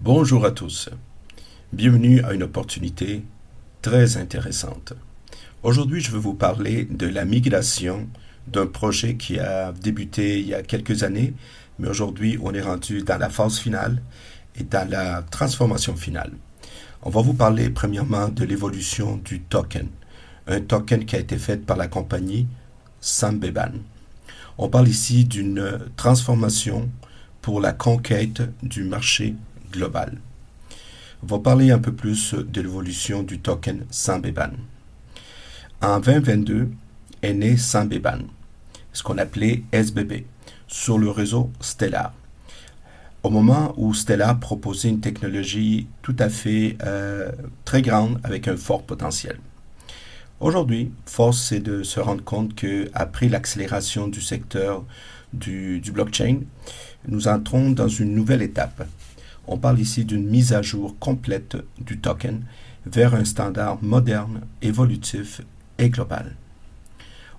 Bonjour à tous, bienvenue à une opportunité très intéressante. Aujourd'hui, je vais vous parler de la migration d'un projet qui a débuté il y a quelques années, mais aujourd'hui, on est rendu dans la phase finale et dans la transformation finale. On va vous parler premièrement de l'évolution du token, un token qui a été fait par la compagnie Sambeban. On parle ici d'une transformation pour la conquête du marché global. On va parler un peu plus de l'évolution du token Sambeban. En 2022 est né Sambeban, ce qu'on appelait SBB, sur le réseau Stellar. Au moment où Stellar proposait une technologie tout à fait très grande avec un fort potentiel. Aujourd'hui, force est de se rendre compte qu'après l'accélération du secteur du blockchain, nous entrons dans une nouvelle étape. On parle ici d'une mise à jour complète du token vers un standard moderne, évolutif et global.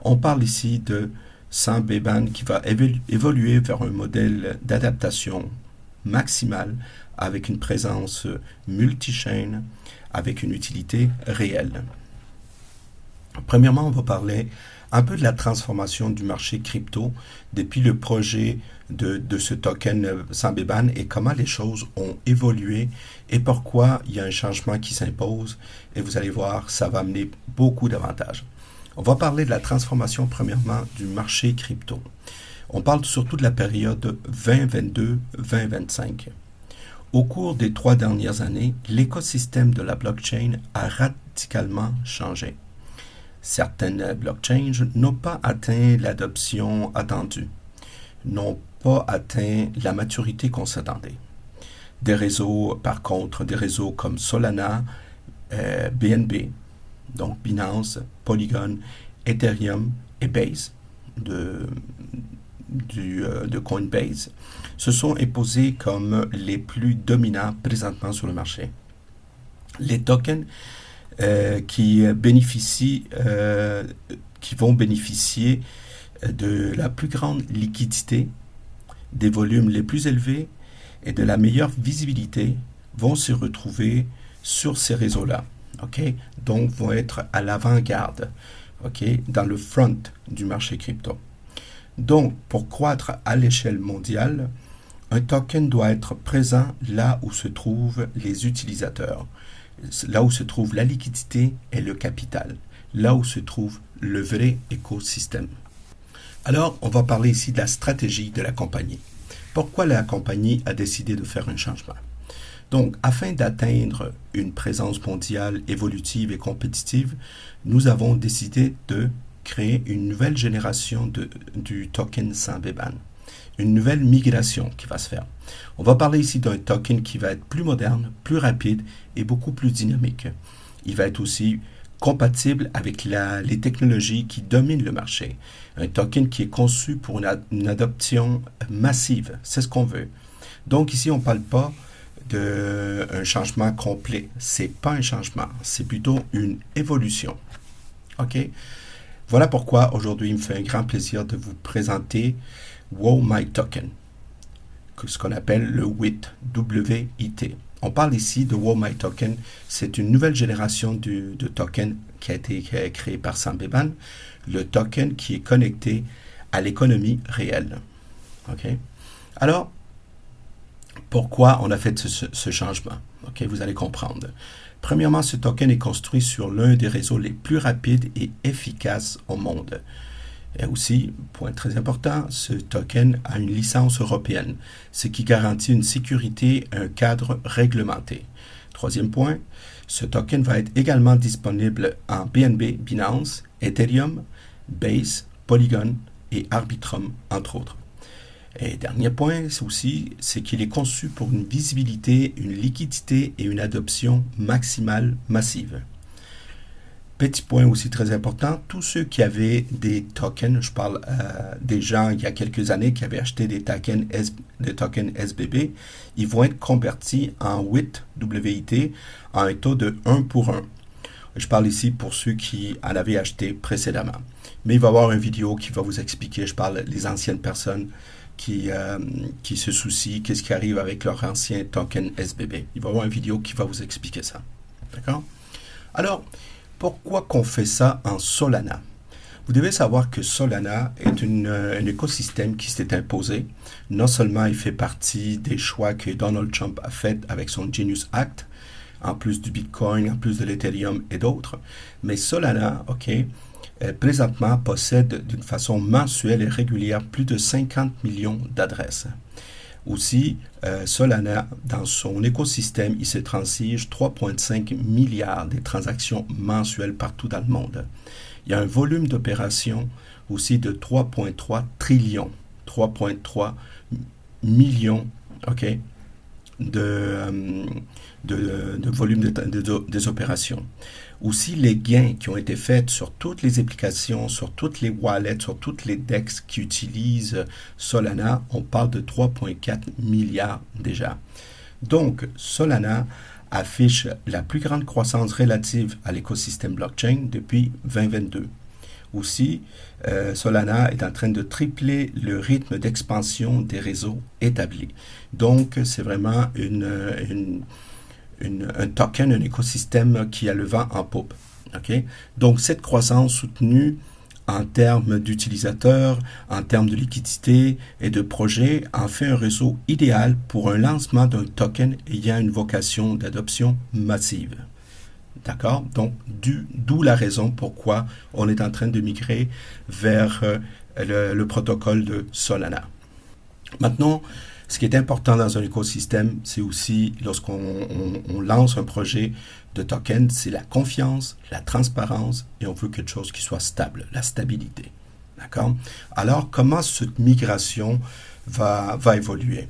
On parle ici de Sambeban qui va évoluer vers un modèle d'adaptation maximale avec une présence multi-chain, avec une utilité réelle. Premièrement, on va parler un peu de la transformation du marché crypto depuis le projet de ce token Sambeban et comment les choses ont évolué et pourquoi il y a un changement qui s'impose. Et vous allez voir, ça va amener beaucoup d'avantages. On va parler de la transformation premièrement du marché crypto. On parle surtout de la période 2022-2025. Au cours des 3 dernières années, l'écosystème de la blockchain a radicalement changé. Certaines blockchains n'ont pas atteint l'adoption attendue, n'ont pas atteint la maturité qu'on s'attendait. Des réseaux, par contre, des réseaux comme Solana, BNB, donc Binance, Polygon, Ethereum et Base de Coinbase, se sont imposés comme les plus dominants présentement sur le marché. Les tokens qui vont bénéficier de la plus grande liquidité, des volumes les plus élevés et de la meilleure visibilité vont se retrouver sur ces réseaux-là. Okay? Donc, vont être à l'avant-garde, okay? Dans le front du marché crypto. Donc, pour croître à l'échelle mondiale, un token doit être présent là où se trouvent les utilisateurs, là où se trouve la liquidité et le capital, là où se trouve le vrai écosystème. Alors, on va parler ici de la stratégie de la compagnie. Pourquoi la compagnie a décidé de faire un changement? Donc, afin d'atteindre une présence mondiale évolutive et compétitive, nous avons décidé de créer une nouvelle génération du token Sambeban. Une nouvelle migration qui va se faire. On va parler ici d'un token qui va être plus moderne, plus rapide et beaucoup plus dynamique. Il va être aussi compatible avec les technologies qui dominent le marché. Un token qui est conçu pour une adoption massive. C'est ce qu'on veut. Donc ici, on ne parle pas d'un changement complet. Ce n'est pas un changement. C'est plutôt une évolution. OK? Voilà pourquoi aujourd'hui, il me fait un grand plaisir de vous présenter WoMyToken, ce qu'on appelle le WIT, W-I-T. On parle ici de WoMyToken. C'est une nouvelle génération de token qui a été créé par Sambeban, le token qui est connecté à l'économie réelle. Okay? Alors, pourquoi on a fait ce changement? Okay? Vous allez comprendre. Premièrement, ce token est construit sur l'un des réseaux les plus rapides et efficaces au monde. Et aussi, point très important, ce token a une licence européenne, ce qui garantit une sécurité et un cadre réglementé. Troisième point, ce token va être également disponible en BNB, Binance, Ethereum, Base, Polygon et Arbitrum, entre autres. Et dernier point, c'est qu'il est conçu pour une visibilité, une liquidité et une adoption maximale massive. Petit point aussi très important, tous ceux qui avaient des tokens, je parle des gens il y a quelques années qui avaient acheté des tokens SBB, ils vont être convertis en WIT, W-I-T, en un taux de 1 pour 1. Je parle ici pour ceux qui en avaient acheté précédemment. Mais il va y avoir une vidéo qui va vous expliquer, je parle les anciennes personnes qui se soucient qu'est-ce qui arrive avec leur ancien token SBB. Il va y avoir une vidéo qui va vous expliquer ça. D'accord? Alors, pourquoi qu'on fait ça en Solana? Vous devez savoir que Solana est un écosystème qui s'est imposé. Non seulement il fait partie des choix que Donald Trump a fait avec son Genius Act, en plus du Bitcoin, en plus de l'Ethereum et d'autres, mais Solana, présentement possède d'une façon mensuelle et régulière plus de 50 millions d'adresses. Aussi, Solana, dans son écosystème, il se transige 3,5 milliards de transactions mensuelles partout dans le monde. Il y a un volume d'opérations aussi de 3,3 trillions, 3,3 millions, de volume des opérations. Aussi, les gains qui ont été faits sur toutes les applications, sur toutes les wallets, sur toutes les DEX qui utilisent Solana, on parle de 3,4 milliards déjà. Donc, Solana affiche la plus grande croissance relative à l'écosystème blockchain depuis 2022. Aussi, Solana est en train de tripler le rythme d'expansion des réseaux établis. Donc, c'est vraiment un token, un écosystème qui a le vent en poupe. Donc, cette croissance soutenue en termes d'utilisateurs, en termes de liquidité et de projets, en fait un réseau idéal pour un lancement d'un token ayant une vocation d'adoption massive. D'accord? Donc, d'où la raison pourquoi on est en train de migrer vers le protocole de Solana. Maintenant, ce qui est important dans un écosystème, c'est aussi lorsqu'on lance un projet de token, c'est la confiance, la transparence et on veut quelque chose qui soit stable, la stabilité. D'accord? Alors, comment cette migration va évoluer?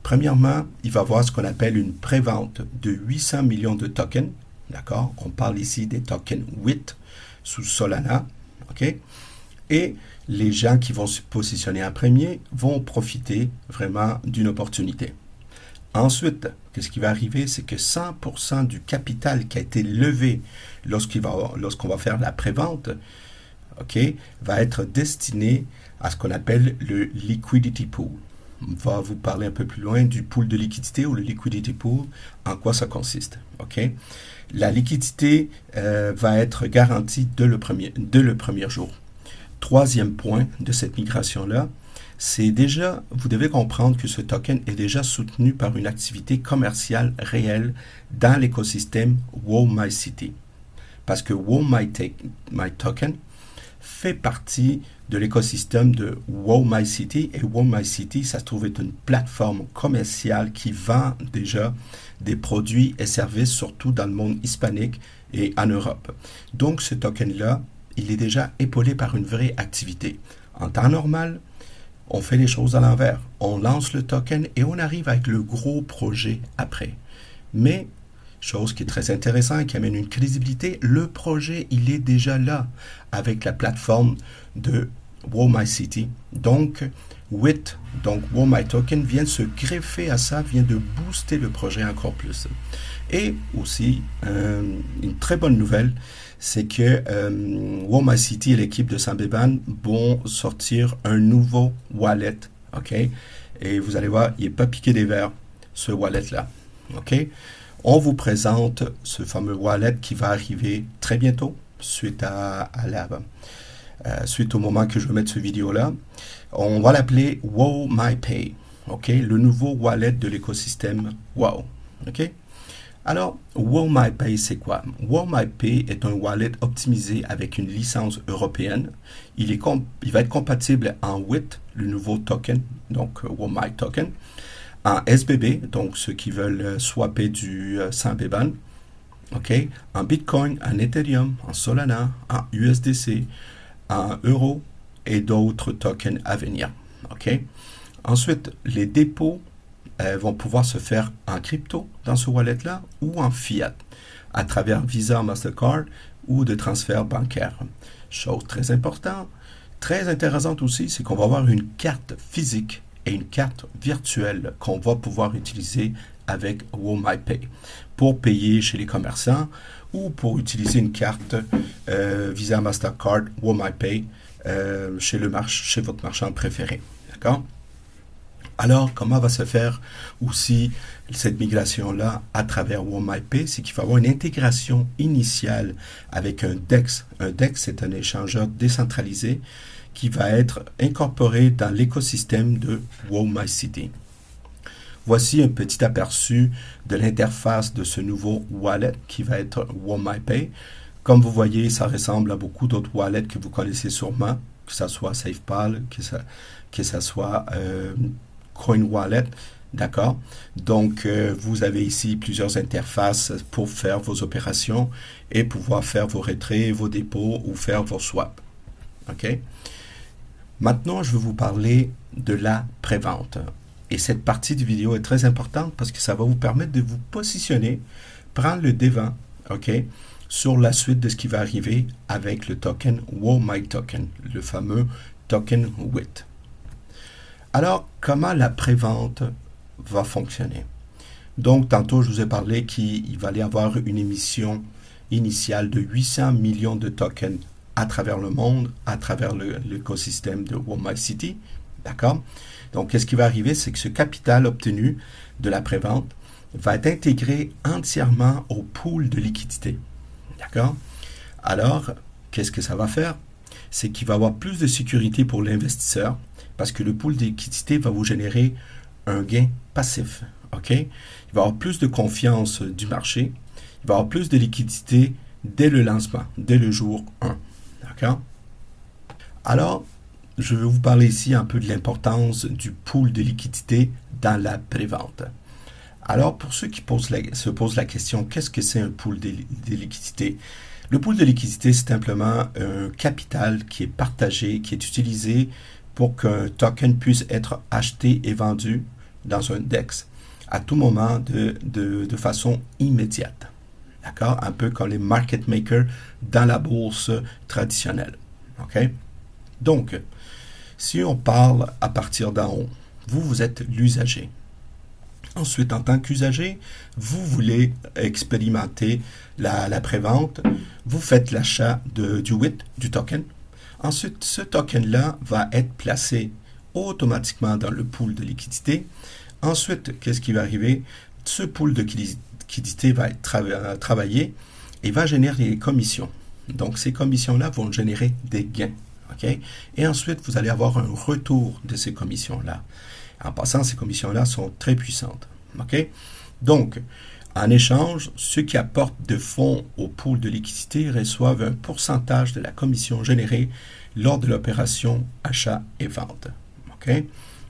Premièrement, il va y avoir ce qu'on appelle une prévente de 800 millions de tokens. D'accord? On parle ici des tokens WIT sous Solana. Et les gens qui vont se positionner en premier vont profiter vraiment d'une opportunité. Ensuite, qu'est-ce qui va arriver? C'est que 100% du capital qui a été levé lorsqu'on va faire la prévente, va être destiné à ce qu'on appelle le liquidity pool. On va vous parler un peu plus loin du pool de liquidité ou le liquidity pool, en quoi ça consiste. La liquidité va être garantie dès le premier jour. Troisième point de cette migration-là, c'est déjà, vous devez comprendre que ce token est déjà soutenu par une activité commerciale réelle dans l'écosystème WoMyCity. Parce que WoMyToken fait partie de l'écosystème de WoMyCity et WoMyCity, ça se trouve être une plateforme commerciale qui vend déjà des produits et services, surtout dans le monde hispanique et en Europe. Donc ce token-là, il est déjà épaulé par une vraie activité. En temps normal, on fait les choses à l'envers. On lance le token et on arrive avec le gros projet après. Mais, chose qui est très intéressante et qui amène une crédibilité, le projet, il est déjà là avec la plateforme de WoMyCity. Donc, WIT, donc WoMyToken, vient se greffer à ça, vient de booster le projet encore plus. Et aussi, une très bonne nouvelle, c'est que WoMyCity et l'équipe de Sam Beban vont sortir un nouveau wallet, Et vous allez voir, il n'est pas piqué des verres, ce wallet-là, On vous présente ce fameux wallet qui va arriver très bientôt, suite au moment que je vais mettre cette vidéo-là. On va l'appeler WoMyPay, le nouveau wallet de l'écosystème Wow, Alors, WoMyPay, c'est quoi? WoMyPay est un wallet optimisé avec une licence européenne. Il va être compatible en WIT, le nouveau token, donc WoMyToken, en SBB, donc ceux qui veulent swapper du Sam Beban, en Bitcoin, en Ethereum, en Solana, en USDC, en euros et d'autres tokens à venir. Ensuite, les dépôts vont pouvoir se faire en crypto dans ce wallet-là ou en fiat à travers Visa, Mastercard ou de transferts bancaires. Chose très importante, très intéressante aussi, c'est qu'on va avoir une carte physique et une carte virtuelle qu'on va pouvoir utiliser avec WoMyPay pour payer chez les commerçants ou pour utiliser une carte Visa, Mastercard, WoMyPay chez votre marchand préféré. D'accord? Alors, comment va se faire aussi cette migration-là à travers WorldMyPay? C'est qu'il va y avoir une intégration initiale avec un DEX. Un DEX, c'est un échangeur décentralisé qui va être incorporé dans l'écosystème de WorldMyCity. Voici un petit aperçu de l'interface de ce nouveau wallet qui va être WorldMyPay. Comme vous voyez, ça ressemble à beaucoup d'autres wallets que vous connaissez sûrement, que ce soit SafePal, que ce soit CoinWallet, d'accord? Donc, vous avez ici plusieurs interfaces pour faire vos opérations et pouvoir faire vos retraits, vos dépôts ou faire vos swaps, ok? Maintenant, je vais vous parler de la prévente. Et cette partie du vidéo est très importante parce que ça va vous permettre de vous positionner, prendre le devant, ok, sur la suite de ce qui va arriver avec le token WorldMyToken, le fameux token WIT. Alors, comment la prévente va fonctionner? Donc, tantôt, je vous ai parlé qu'il va y avoir une émission initiale de 800 millions de tokens à travers le monde, à travers l'écosystème de WorldMyCity. D'accord? Donc, qu'est-ce qui va arriver? C'est que ce capital obtenu de la prévente va être intégré entièrement au pool de liquidité. D'accord? Alors, qu'est-ce que ça va faire? C'est qu'il va y avoir plus de sécurité pour l'investisseur parce que le pool de liquidité va vous générer un gain passif. OK? Il va y avoir plus de confiance du marché. Il va y avoir plus de liquidité dès le lancement, dès le jour 1. D'accord? Alors, je vais vous parler ici un peu de l'importance du pool de liquidité dans la prévente. Alors, pour ceux qui se posent la question, qu'est-ce que c'est un pool de liquidité? Le pool de liquidité, c'est simplement un capital qui est partagé, qui est utilisé pour qu'un token puisse être acheté et vendu dans un DEX à tout moment de façon immédiate. D'accord? Un peu comme les market makers dans la bourse traditionnelle. OK? Donc, si on parle à partir d'en haut, vous êtes l'usager. Ensuite, en tant qu'usager, vous voulez expérimenter la prévente. Vous faites l'achat du WIT, du token. Ensuite, ce token-là va être placé automatiquement dans le pool de liquidité. Ensuite, qu'est-ce qui va arriver? Ce pool de liquidité va être travaillé et va générer des commissions. Donc, ces commissions-là vont générer des gains. Okay? Et ensuite, vous allez avoir un retour de ces commissions-là. En passant, ces commissions-là sont très puissantes. Okay? Donc, en échange, ceux qui apportent de fonds au pool de liquidité reçoivent un pourcentage de la commission générée lors de l'opération achat et vente. Okay?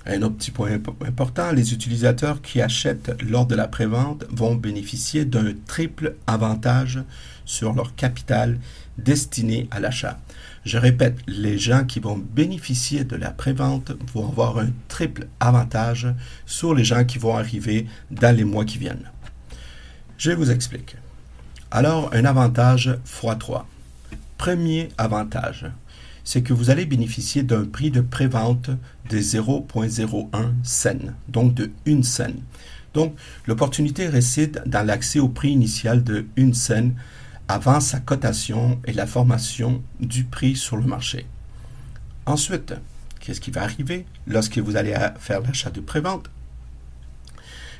Un autre petit point important, les utilisateurs qui achètent lors de la prévente vont bénéficier d'un triple avantage sur leur capital destiné à l'achat. Je répète, les gens qui vont bénéficier de la prévente vont avoir un triple avantage sur les gens qui vont arriver dans les mois qui viennent. Je vous explique. Alors, un avantage x3. Premier avantage, c'est que vous allez bénéficier d'un prix de prévente de 0,01 cent, donc de 1 cent. Donc, l'opportunité réside dans l'accès au prix initial de 1 cent avant sa cotation et la formation du prix sur le marché. Ensuite, qu'est-ce qui va arriver lorsque vous allez faire l'achat de prévente?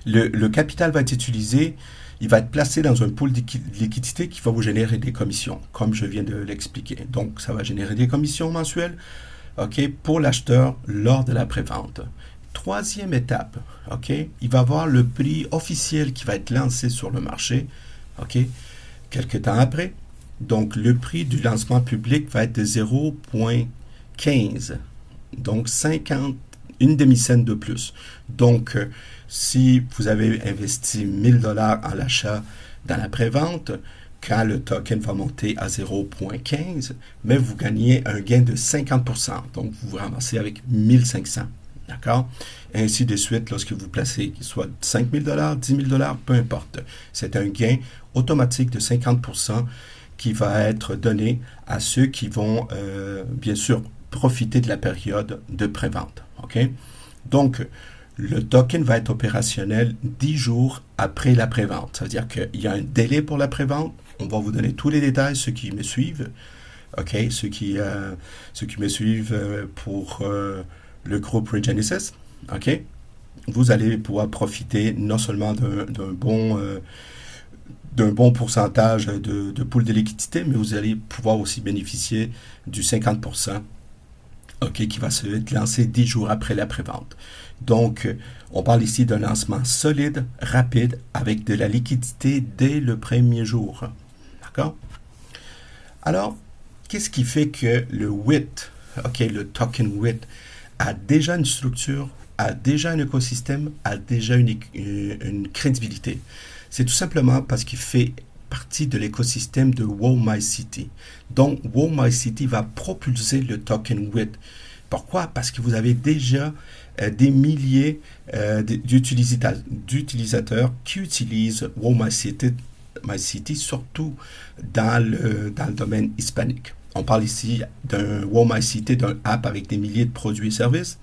Le capital va être utilisé, il va être placé dans un pool de liquidité qui va vous générer des commissions, comme je viens de l'expliquer. Donc, ça va générer des commissions mensuelles, OK, pour l'acheteur lors de la prévente. Troisième étape, OK, il va y avoir le prix officiel qui va être lancé sur le marché, OK, quelques temps après. Donc, le prix du lancement public va être de 0,15, donc 50, une demi-cent de plus. Donc, si vous avez investi 1000 $ en l'achat dans la prévente, quand le token va monter à 0,15, mais vous gagnez un gain de 50%. Donc, vous vous ramassez avec 1500. D'accord? Et ainsi de suite, lorsque vous placez soit 5 000 $, 10 000 $, peu importe. C'est un gain automatique de 50% qui va être donné à ceux qui vont, bien sûr, profiter de la période de prévente. OK? Donc, le token va être opérationnel 10 jours après la prévente. C'est-à-dire qu'il y a un délai pour la prévente. On va vous donner tous les détails, ceux qui me suivent. OK? Ceux qui me suivent pour le groupe Regenesis. OK? vous allez pouvoir profiter non seulement d'un bon pourcentage de pool de liquidité, mais vous allez pouvoir aussi bénéficier du 50%, OK, qui va se lancer 10 jours après la prévente. Donc, on parle ici d'un lancement solide, rapide, avec de la liquidité dès le premier jour. D'accord? Alors, qu'est-ce qui fait que le WIT, OK, le token WIT, a déjà une structure, a déjà un écosystème, a déjà une crédibilité? C'est tout simplement parce qu'il fait partie de l'écosystème de WoMyCity. Donc, WoMyCity va propulser le token WIT. Pourquoi? Parce que vous avez déjà des milliers d'utilisateurs qui utilisent WoMyCity, surtout dans le domaine hispanique. On parle ici d'un WoMyCity, d'un app avec des milliers de produits et services.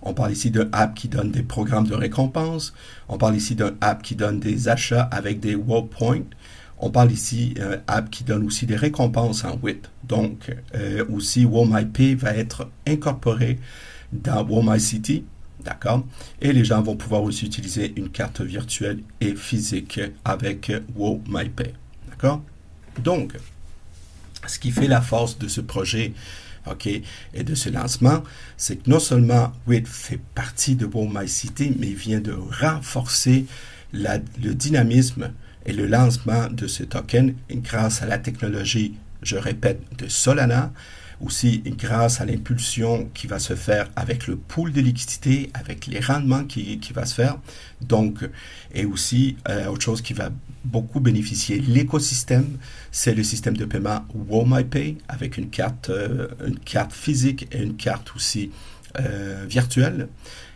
On parle ici d'un app qui donne des programmes de récompense. On parle ici d'un app qui donne des achats avec des Wow Points. On parle ici d'un app qui donne aussi des récompenses en WIT. Donc, aussi, WoMyPay va être incorporé dans WoMyCity. D'accord? Et les gens vont pouvoir aussi utiliser une carte virtuelle et physique avec WoMyPay. D'accord? Donc, ce qui fait la force de ce projet, OK, et de ce lancement, c'est que non seulement WIT fait partie de WoMyCity, mais il vient de renforcer le dynamisme et le lancement de ce token grâce à la technologie, je répète, de Solana, aussi grâce à l'impulsion qui va se faire avec le pool de liquidité, avec les rendements qui va se faire. Donc, et aussi, autre chose qui va beaucoup bénéficier l'écosystème, c'est le système de paiement WoMyPay avec une carte physique et une carte aussi virtuelle.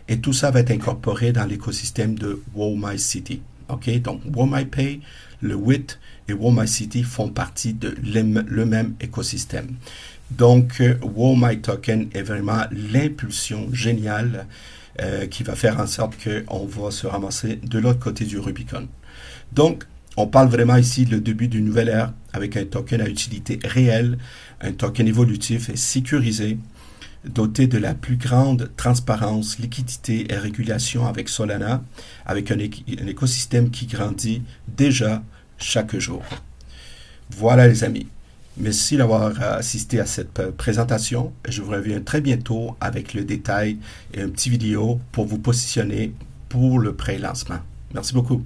Et tout ça va être incorporé dans l'écosystème de WoMyCity. OK? Donc, WoMyPay, le WIT et WoMyCity font partie de le même écosystème. Donc, WoMyToken est vraiment l'impulsion géniale qui va faire en sorte qu'on va se ramasser de l'autre côté du Rubicon. Donc, on parle vraiment ici du début d'une nouvelle ère avec un token à utilité réelle, un token évolutif et sécurisé, doté de la plus grande transparence, liquidité et régulation avec Solana, avec un écosystème qui grandit déjà chaque jour. Voilà les amis. Merci d'avoir assisté à cette présentation. Je vous reviens très bientôt avec le détail et un petit vidéo pour vous positionner pour le pré-lancement. Merci beaucoup.